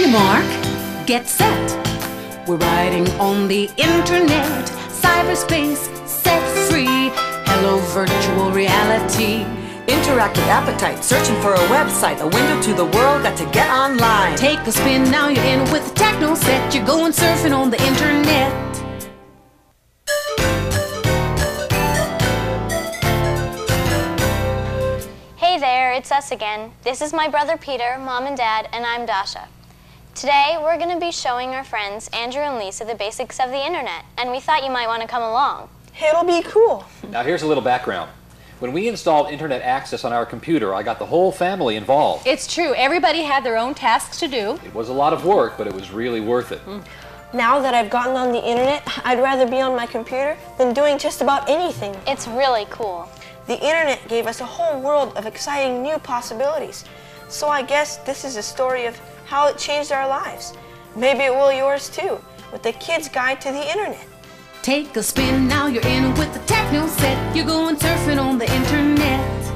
mark, get set. We're riding on the internet, cyberspace, set free. Hello, virtual reality. Interactive appetite, searching for a website, a window to the world, got to get online. Take a spin, now you're in with the techno set. You're going surfing on the internet. Hey there, it's us again. This is my brother Peter, Mom and Dad, and I'm Dasha. Today, we're going to be showing our friends Andrew and Lisa the basics of the internet, and we thought you might want to come along. It'll be cool. Now here's a little background. When we installed internet access on our computer, I got the whole family involved. It's true. Everybody had their own tasks to do. It was a lot of work, but it was really worth it. Now that I've gotten on the internet, I'd rather be on my computer than doing just about anything. It's really cool. The internet gave us a whole world of exciting new possibilities. So I guess this is a story of how it changed our lives. Maybe it will yours too, with the Kid's Guide to the Internet. Take a spin, now you're in with the techno set. You're going surfing on the internet.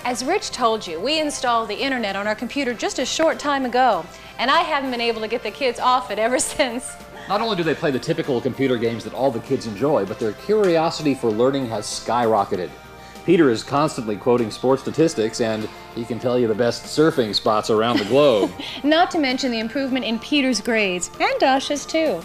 As Rich told you, we installed the internet on our computer just a short time ago, and I haven't been able to get the kids off it ever since. Not only do they play the typical computer games that all the kids enjoy, but their curiosity for learning has skyrocketed. Peter is constantly quoting sports statistics, and he can tell you the best surfing spots around the globe. Not to mention the improvement in Peter's grades, and Dasha's too.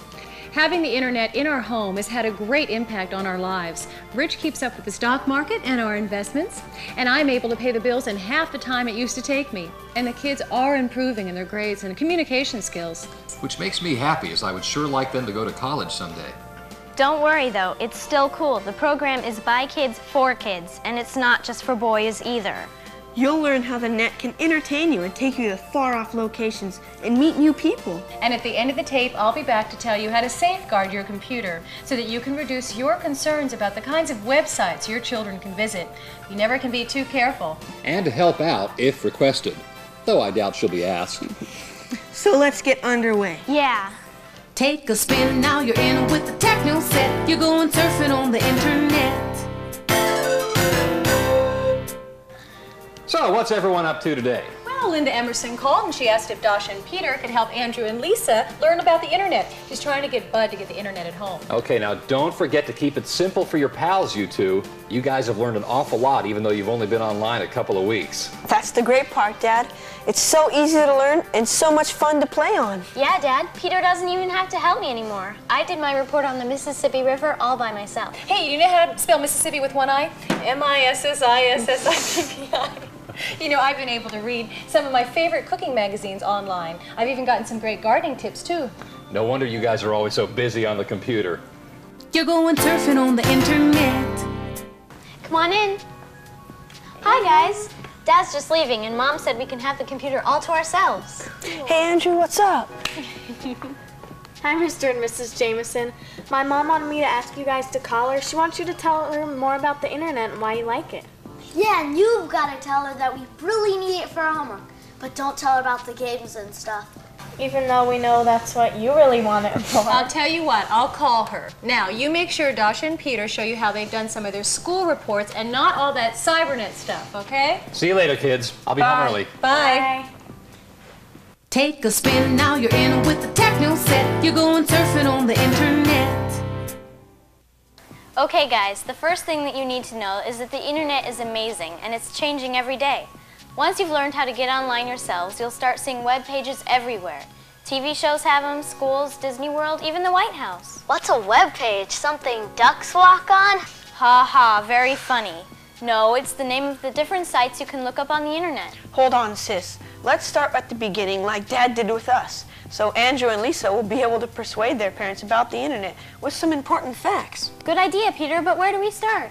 Having the internet in our home has had a great impact on our lives. Rich keeps up with the stock market and our investments, and I'm able to pay the bills in half the time it used to take me. And the kids are improving in their grades and communication skills. Which makes me happy, as I would sure like them to go to college someday. Don't worry though, it's still cool. The program is by kids for kids, and it's not just for boys either. You'll learn how the net can entertain you and take you to far-off locations and meet new people. And at the end of the tape, I'll be back to tell you how to safeguard your computer so that you can reduce your concerns about the kinds of websites your children can visit. You never can be too careful. And to help out if requested, though I doubt she'll be asked. So let's get underway. Yeah. Take a spin, now you're in with the techno set. You're going surfing on the internet. So, what's everyone up to today? Well, Linda Emerson called and she asked if Dasha and Peter could help Andrew and Lisa learn about the internet. She's trying to get Bud to get the internet at home. Okay, now don't forget to keep it simple for your pals, you two. You guys have learned an awful lot, even though you've only been online a couple of weeks. That's the great part, Dad. It's so easy to learn and so much fun to play on. Yeah, Dad. Peter doesn't even have to help me anymore. I did my report on the Mississippi River all by myself. Hey, you know how to spell Mississippi with one I? M-I-S-S-I-S-S-I-P-P-I. You know, I've been able to read some of my favorite cooking magazines online. I've even gotten some great gardening tips, too. No wonder you guys are always so busy on the computer. You're going surfing on the internet. Come on in. Hi, guys. Dad's just leaving, and Mom said we can have the computer all to ourselves. Hey, Andrew, what's up? Hi, Mr. and Mrs. Jameson. My mom wanted me to ask you guys to call her. She wants you to tell her more about the internet and why you like it. Yeah, and you've got to tell her that we really need it for homework. But don't tell her about the games and stuff. Even though we know that's what you really want it for. I'll tell you what, I'll call her. Now, you make sure Dasha and Peter show you how they've done some of their school reports and not all that cybernet stuff, okay? See you later, kids. I'll be home early. Bye. Take a spin, now you're in with the techno set. You're going surfing on the internet. Okay, guys, the first thing that you need to know is that the internet is amazing, and it's changing every day. Once you've learned how to get online yourselves, you'll start seeing web pages everywhere. TV shows have them, schools, Disney World, even the White House. What's a web page? Something ducks walk on? Ha ha, very funny. No, it's the name of the different sites you can look up on the internet. Hold on, sis. Let's start at the beginning like Dad did with us. So Andrew and Lisa will be able to persuade their parents about the internet with some important facts. Good idea, Peter, but where do we start?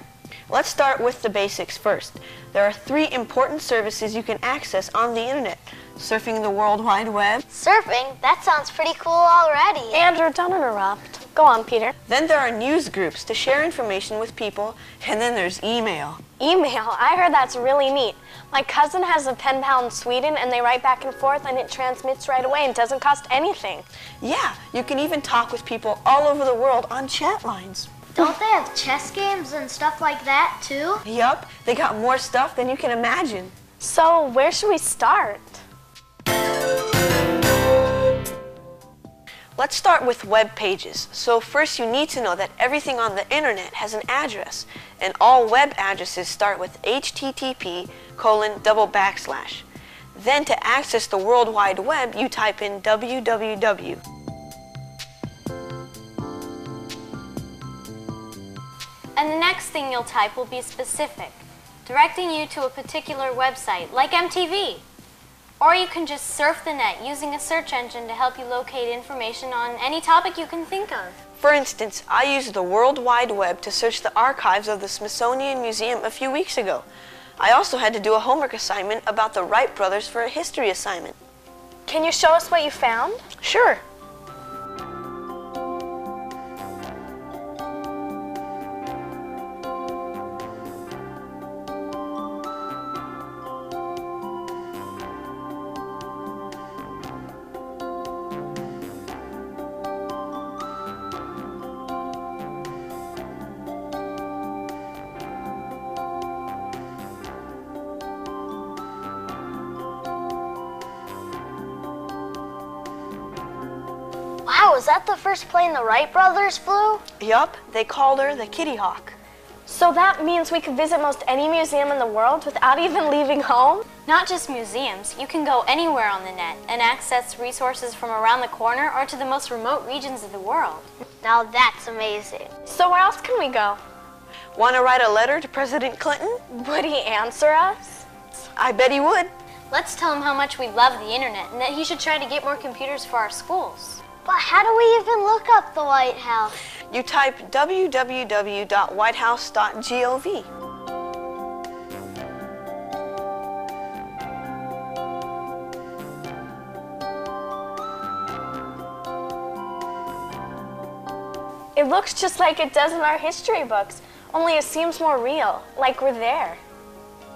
Let's start with the basics first. There are 3 important services you can access on the internet. Surfing the World Wide Web. Surfing? That sounds pretty cool already. Andrew, don't interrupt. Go on, Peter. Then there are news groups to share information with people, and then there's email. Email? I heard that's really neat. My cousin has a pen pal in Sweden, and they write back and forth, and it transmits right away and doesn't cost anything. Yeah, you can even talk with people all over the world on chat lines. Don't they have chess games and stuff like that, too? Yup, they got more stuff than you can imagine. So, where should we start? Let's start with web pages. So first you need to know that everything on the internet has an address, and all web addresses start with http://. Then to access the World Wide Web, you type in www. And the next thing you'll type will be specific, directing you to a particular website, like MTV. Or you can just surf the net using a search engine to help you locate information on any topic you can think of. For instance, I used the World Wide Web to search the archives of the Smithsonian Museum a few weeks ago. I also had to do a homework assignment about the Wright brothers for a history assignment. Can you show us what you found? Sure. Wow, is that the first plane the Wright brothers flew? Yup, they called her the Kitty Hawk. So that means we can visit most any museum in the world without even leaving home? Not just museums, you can go anywhere on the net and access resources from around the corner or to the most remote regions of the world. Now that's amazing. So where else can we go? Want to write a letter to President Clinton? Would he answer us? I bet he would. Let's tell him how much we love the internet and that he should try to get more computers for our schools. But how do we even look up the White House? You type www.whitehouse.gov. It looks just like it does in our history books, only it seems more real, like we're there.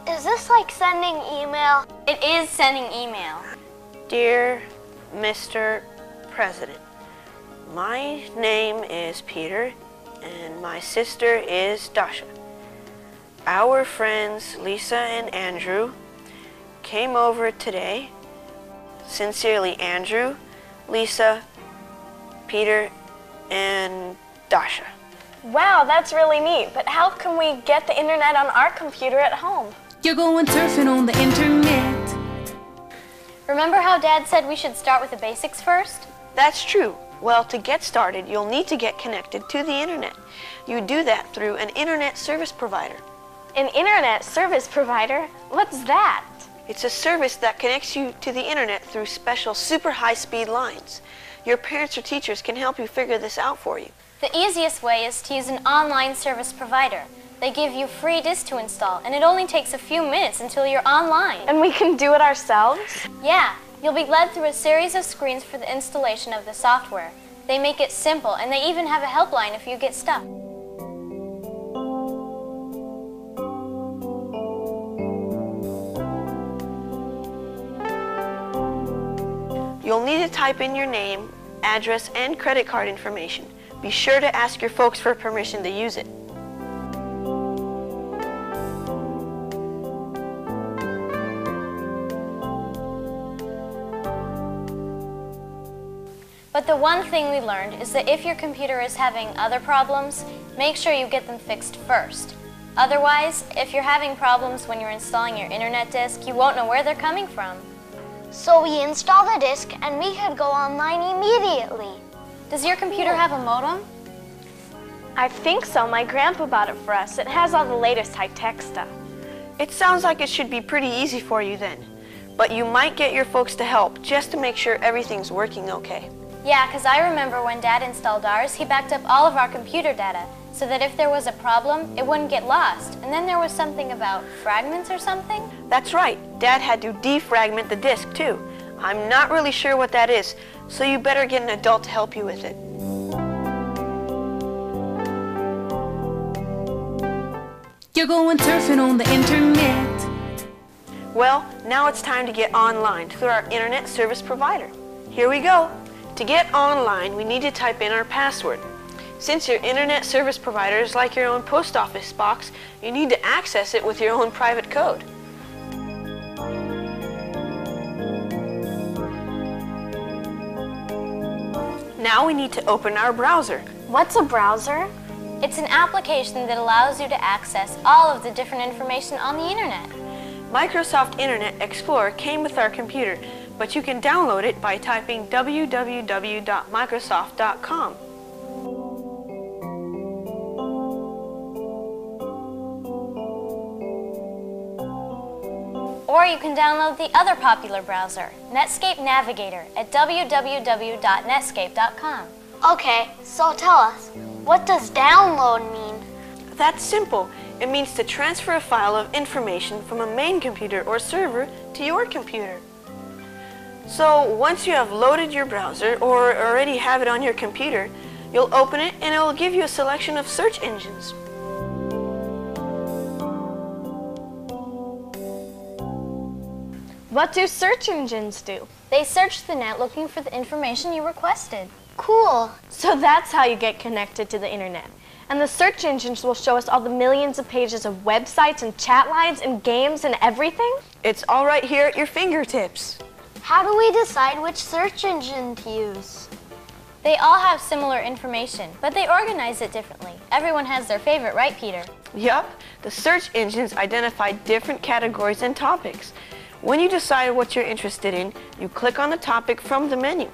Is this like sending email? It is sending email. Dear Mr. President, my name is Peter and my sister is Dasha. Our friends Lisa and Andrew came over today. Sincerely, Andrew, Lisa, Peter, and Dasha. Wow, that's really neat, but how can we get the internet on our computer at home? You're going surfing on the internet. Remember how Dad said we should start with the basics first? That's true. Well, to get started, you'll need to get connected to the internet. You do that through an internet service provider. An internet service provider? What's that? It's a service that connects you to the internet through special super high-speed lines. Your parents or teachers can help you figure this out for you. The easiest way is to use an online service provider. They give you free disks to install, and it only takes a few minutes until you're online. And we can do it ourselves? Yeah, you'll be led through a series of screens for the installation of the software. They make it simple, and they even have a helpline if you get stuck. You'll need to type in your name, address, and credit card information. Be sure to ask your folks for permission to use it. But the one thing we learned is that if your computer is having other problems, make sure you get them fixed first. Otherwise, if you're having problems when you're installing your internet disk, you won't know where they're coming from. So we install the disk and we could go online immediately. Does your computer have a modem? I think so. My grandpa bought it for us. It has all the latest high-tech stuff. It sounds like it should be pretty easy for you then. But you might get your folks to help just to make sure everything's working okay. Yeah, because I remember when Dad installed ours, he backed up all of our computer data so that if there was a problem, it wouldn't get lost. And then there was something about fragments or something? That's right. Dad had to defragment the disk too. I'm not really sure what that is, so you better get an adult to help you with it. You're going surfing on the internet. Well, now it's time to get online through our internet service provider. Here we go. To get online, we need to type in our password. Since your internet service provider is like your own post office box, you need to access it with your own private code. Now we need to open our browser. What's a browser? It's an application that allows you to access all of the different information on the internet. Microsoft Internet Explorer came with our computer, but you can download it by typing www.microsoft.com. Or you can download the other popular browser, Netscape Navigator, at www.netscape.com. Okay, so tell us, what does download mean? That's simple. It means to transfer a file of information from a main computer or server to your computer. So once you have loaded your browser or already have it on your computer, you'll open it and it will give you a selection of search engines. What do search engines do? They search the net looking for the information you requested. Cool. So that's how you get connected to the internet. And the search engines will show us all the millions of pages of websites and chat lines and games and everything? It's all right here at your fingertips. How do we decide which search engine to use? They all have similar information, but they organize it differently. Everyone has their favorite, right, Peter? Yup, the search engines identify different categories and topics. When you decide what you're interested in, you click on the topic from the menu,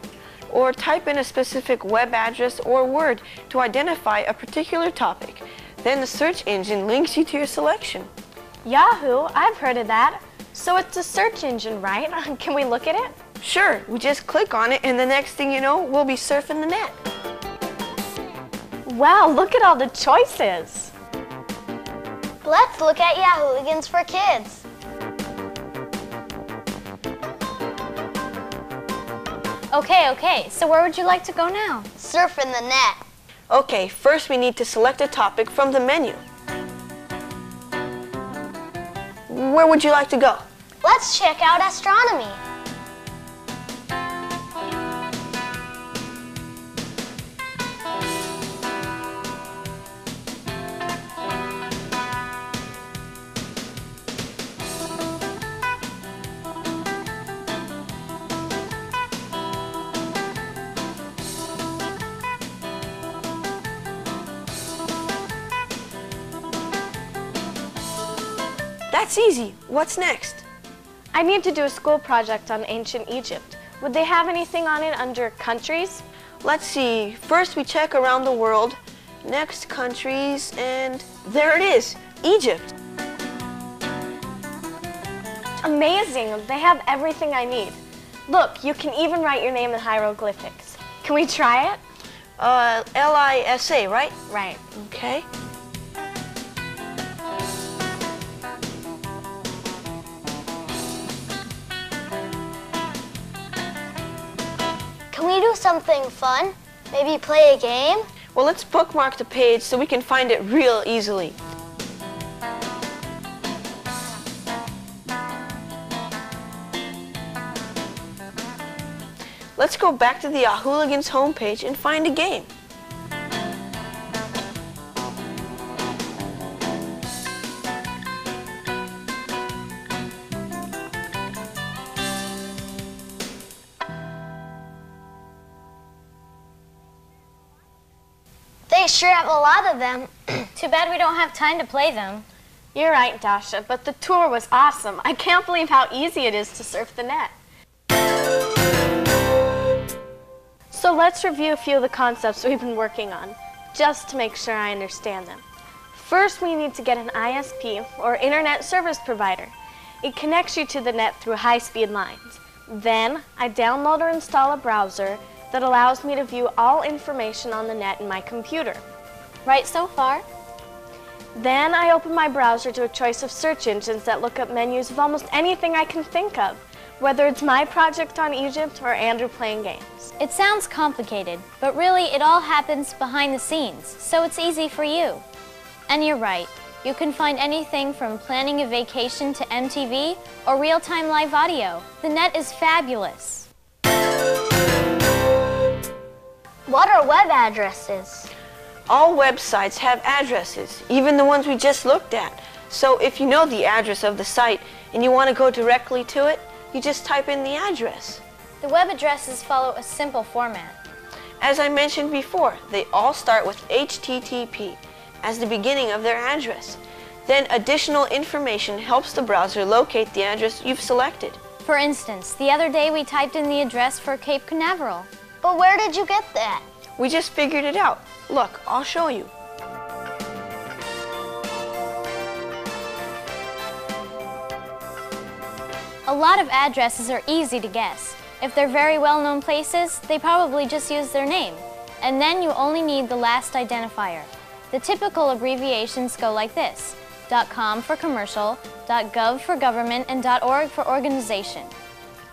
or type in a specific web address or word to identify a particular topic. Then the search engine links you to your selection. Yahoo, I've heard of that. So it's a search engine, right? Can we look at it? Sure, we just click on it and the next thing you know, we'll be surfing the net. Wow, look at all the choices. Let's look at Yahooligans for Kids. Okay, so where would you like to go now? Surfing the net. Okay, first we need to select a topic from the menu. Where would you like to go? Let's check out astronomy. That's easy. What's next? I need to do a school project on ancient Egypt. Would they have anything on it under countries? Let's see. First we check around the world. Next, countries, and there it is, Egypt. Amazing. They have everything I need. Look, you can even write your name in hieroglyphics. Can we try it? L-I-S-A, right? Right. Okay. Can we do something fun? Maybe play a game? Well, let's bookmark the page so we can find it real easily. Let's go back to the Yahooligans homepage and find a game. They sure have a lot of them. Too bad we don't have time to play them. You're right, Dasha, but the tour was awesome. I can't believe how easy it is to surf the net. So let's review a few of the concepts we've been working on, just to make sure I understand them. First, we need to get an ISP, or Internet Service Provider. It connects you to the net through high-speed lines. Then, I download or install a browser that allows me to view all information on the net in my computer. Right so far? Then I open my browser to a choice of search engines that look up menus of almost anything I can think of, whether it's my project on Egypt or Andrew playing games. It sounds complicated, but really it all happens behind the scenes, so it's easy for you. And you're right, you can find anything from planning a vacation to MTV or real-time live audio. The net is fabulous. What are web addresses? All websites have addresses, even the ones we just looked at. So if you know the address of the site and you want to go directly to it, you just type in the address. The web addresses follow a simple format. As I mentioned before, they all start with HTTP as the beginning of their address. Then additional information helps the browser locate the address you've selected. For instance, the other day we typed in the address for Cape Canaveral. But where did you get that? We just figured it out. Look, I'll show you. A lot of addresses are easy to guess. If they're very well-known places, they probably just use their name. And then you only need the last identifier. The typical abbreviations go like this: .com for commercial, .gov for government, and .org for organization.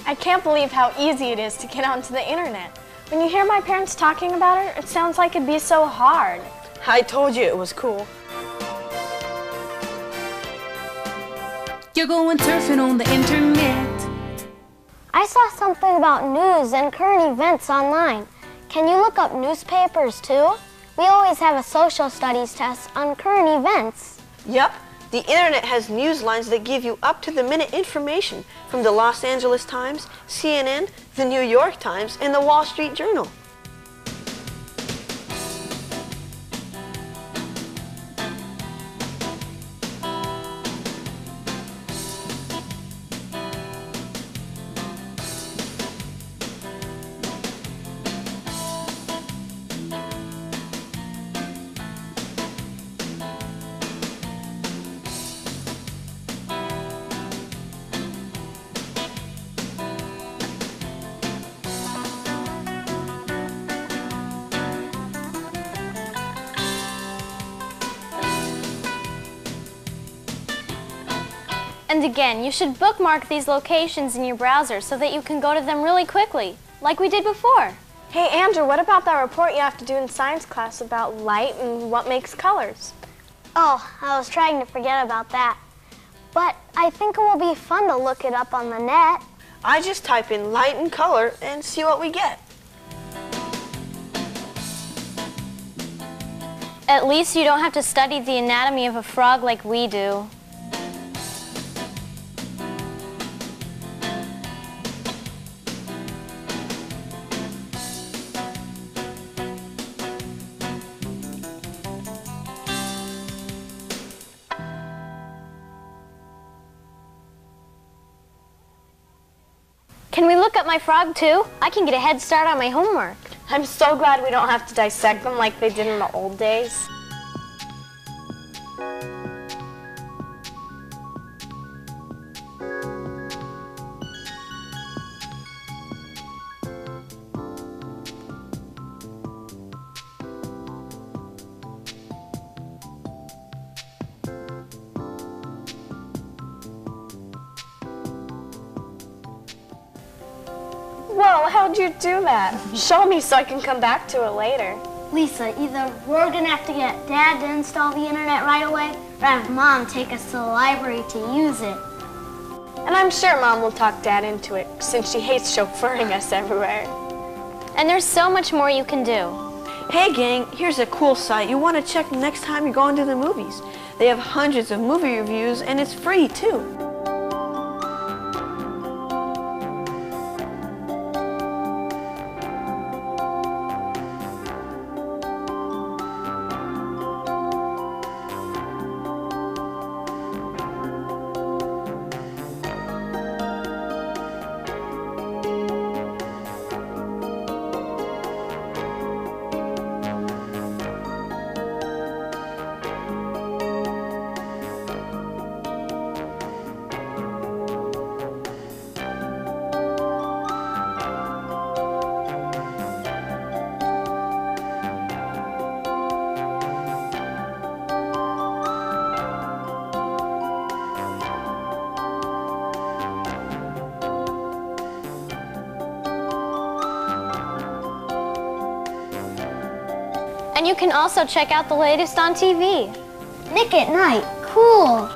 I can't believe how easy it is to get onto the internet. When you hear my parents talking about it, it sounds like it'd be so hard. I told you it was cool. You're going surfing on the internet. I saw something about news and current events online. Can you look up newspapers too? We always have a social studies test on current events. Yep, the internet has news lines that give you up-to-the-minute information from the Los Angeles Times, CNN, the New York Times, and the Wall Street Journal. And again, you should bookmark these locations in your browser so that you can go to them really quickly, like we did before. Hey Andrew, what about that report you have to do in science class about light and what makes colors? Oh, I was trying to forget about that. But I think it will be fun to look it up on the net. I just type in light and color and see what we get. At least you don't have to study the anatomy of a frog like we do. Can we look up my frog too? I can get a head start on my homework. I'm so glad we don't have to dissect them like they did in the old days. Whoa, how'd you do that? Show me so I can come back to it later. Lisa, either we're gonna have to get Dad to install the internet right away, or have Mom take us to the library to use it. And I'm sure Mom will talk Dad into it, since she hates chauffeuring us everywhere. And there's so much more you can do. Hey gang, here's a cool site you want to check next time you're going to the movies. They have hundreds of movie reviews and it's free too. And you can also check out the latest on TV. Nick at Night, cool.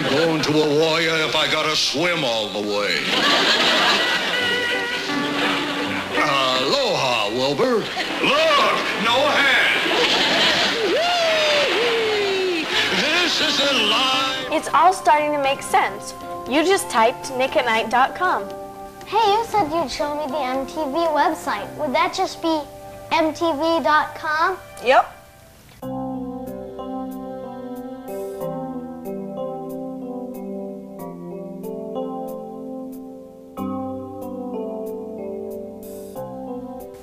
I'm going to a warrior if I gotta swim all the way. Aloha, Wilbur. Look, no hand. This is a lie. It's all starting to make sense. You just typed nickatnight.com. Hey, you said you'd show me the MTV website. Would that just be mtv.com? Yep.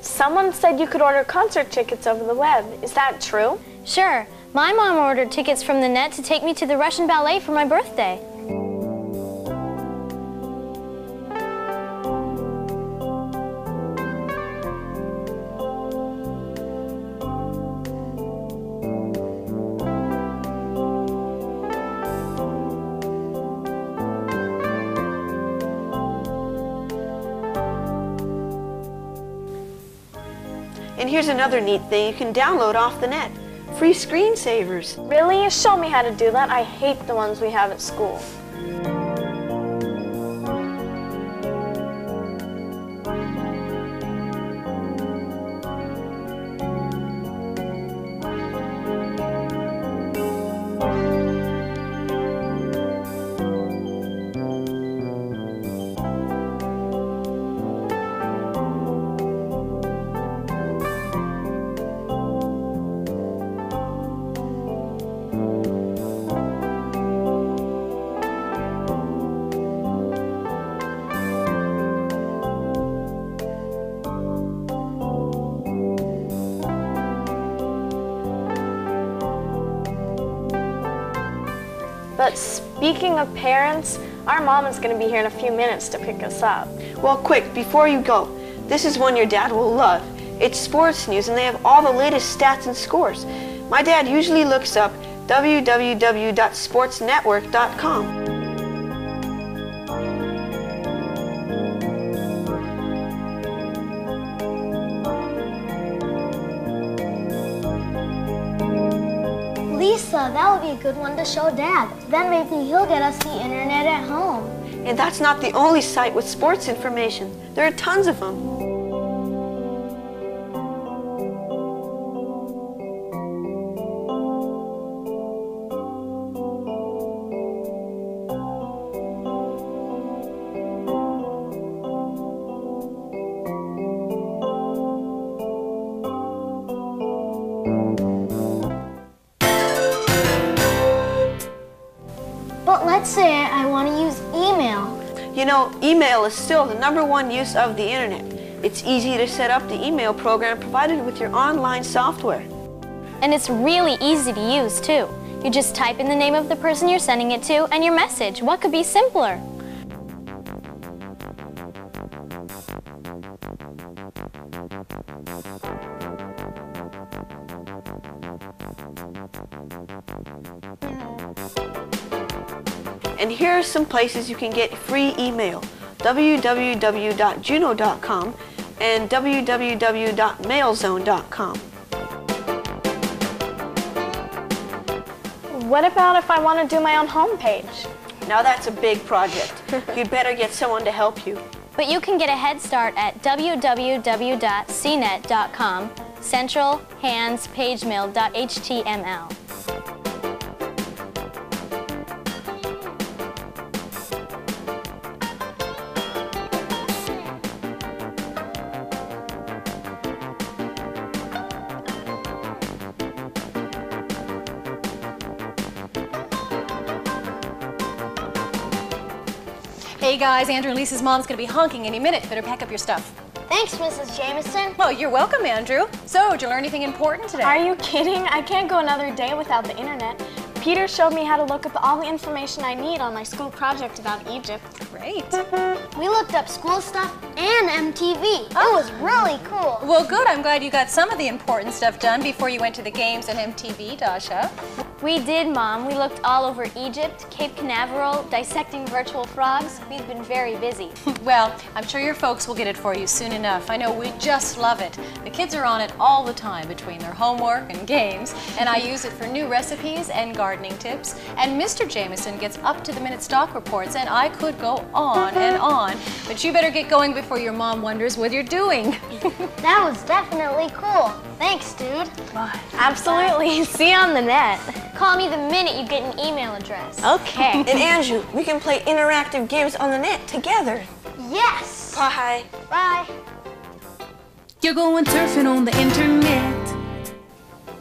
Someone said you could order concert tickets over the web. Is that true? Sure. My mom ordered tickets from the net to take me to the Russian ballet for my birthday. And here's another neat thing you can download off the net. Free screensavers. Really? Show me how to do that. I hate the ones we have at school. But speaking of parents, our mom is going to be here in a few minutes to pick us up. Well, quick, before you go, this is one your dad will love. It's sports news, and they have all the latest stats and scores. My dad usually looks up www.sportsnetwork.com. Lisa, that would be a good one to show Dad. Then maybe he'll get us the internet at home. And that's not the only site with sports information. There are tons of them. But let's say I want to use email. You know, email is still the #1 use of the internet. It's easy to set up the email program provided with your online software. And it's really easy to use, too. You just type in the name of the person you're sending it to and your message. What could be simpler? And here are some places you can get free email: www.juno.com and www.mailzone.com. What about if I want to do my own homepage? Now that's a big project. You'd better get someone to help you. But you can get a head start at www.cnet.com, Central Hands PageMail.html. Hey guys, Andrew and Lisa's mom's gonna be honking any minute. Better pack up your stuff. Thanks, Mrs. Jameson. Oh, you're welcome, Andrew. So, did you learn anything important today? Are you kidding? I can't go another day without the internet. Peter showed me how to look up all the information I need on my school project about Egypt. Great. We looked up school stuff and MTV. It was really cool. Well, good. I'm glad you got some of the important stuff done before you went to the games and MTV, Dasha. We did, Mom. We looked all over Egypt, Cape Canaveral, dissecting virtual frogs. We've been very busy. Well, I'm sure your folks will get it for you soon enough. I know we just love it. The kids are on it all the time between their homework and games, and I use it for new recipes and gardening tips. And Mr. Jameson gets up-to-the-minute stock reports, and I could go on and on. But you better get going before your mom wonders what you're doing. That was definitely cool. Thanks, dude. Absolutely. See you on the net. Call me the minute you get an email address. Okay. And Andrew, we can play interactive games on the net together. Yes. Bye. Bye. You're going surfing on the internet.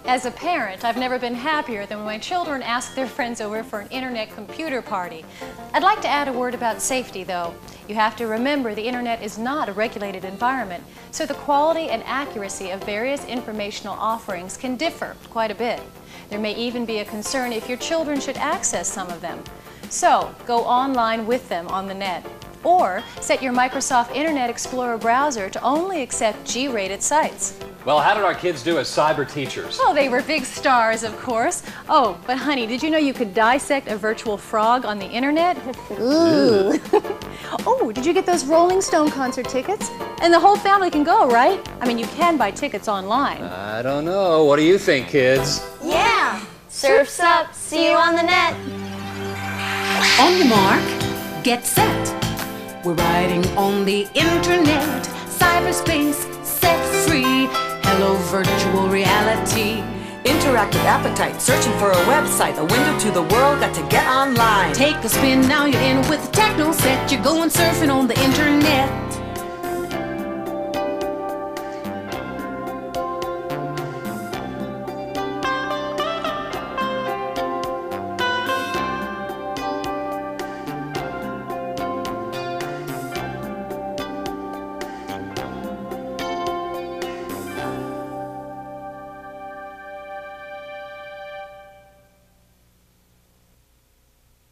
As a parent, I've never been happier than when my children ask their friends over for an internet computer party. I'd like to add a word about safety, though. You have to remember the internet is not a regulated environment, so the quality and accuracy of various informational offerings can differ quite a bit. There may even be a concern if your children should access some of them. So, go online with them on the net. Or set your Microsoft Internet Explorer browser to only accept G-rated sites. Well, how did our kids do as cyber teachers? Oh, they were big stars, of course. Oh, but honey, did you know you could dissect a virtual frog on the internet? Ooh. Oh, did you get those Rolling Stone concert tickets? And the whole family can go, right? I mean, you can buy tickets online. I don't know. What do you think, kids? Yeah. Surf's up. See you on the net. On your mark, get set. We're riding on the internet. Cyberspace set free. Hello, virtual reality. Interactive appetite, searching for a website, a window to the world, got to get online. Take a spin, now you're in with the techno set. You're going surfing on the internet.